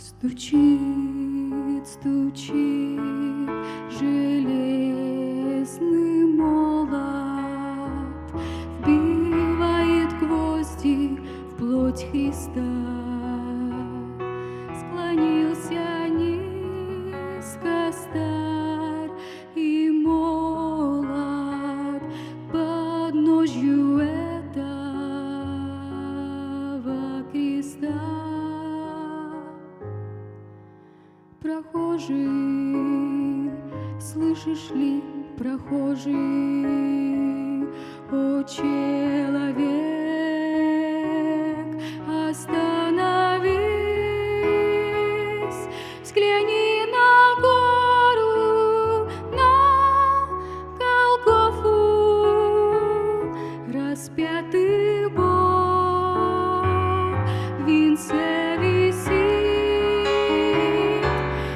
Стучит, стучит железный молот, вбивает гвозди в плоть Христа. Склонился низко старь и молод под ножью этого креста. Прохожий, слышишь ли, прохожий, о человек, остановись, взгляни на гору, на Голгофу, распятый Бог в венце висит.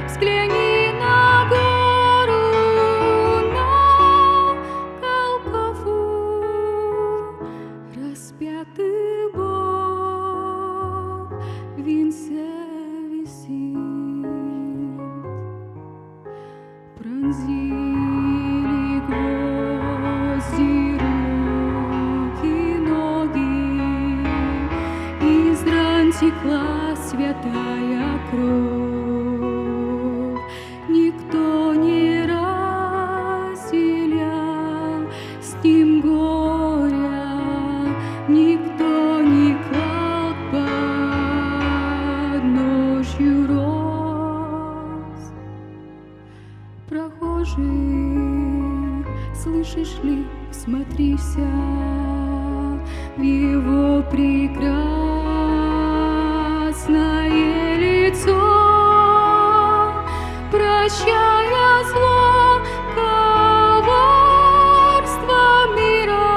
Взгляни на гору, на Голгофу, распятый Бог в венце висит. Пронзили гвозди руки, ноги, из ран текла святая кровь. Никто не разделял с ним горя, никто не клал под ножью роз. Прохожий, слышишь ли, всмотрися в его прекрасное лицо, прощая зло, коварство мира.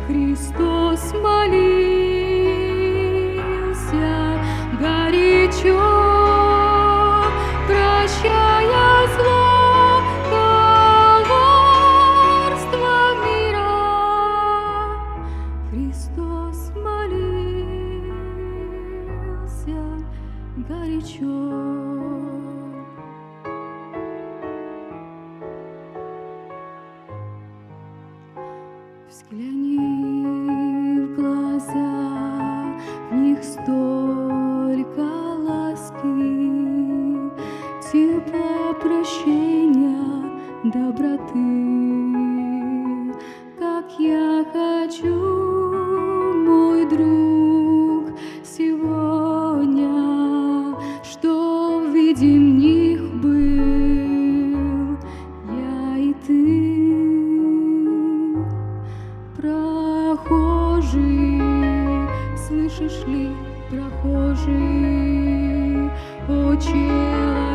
Христос молился горячо, прощая зло, коварство мира. Христос молился горячо. Взгляни в глаза, в них столько ласки, тепла, прощения, доброты. Как я хочу, мой друг, сегодня, что видим в них был я и ты. Прохожий, слышишь ли, прохожий, о человек,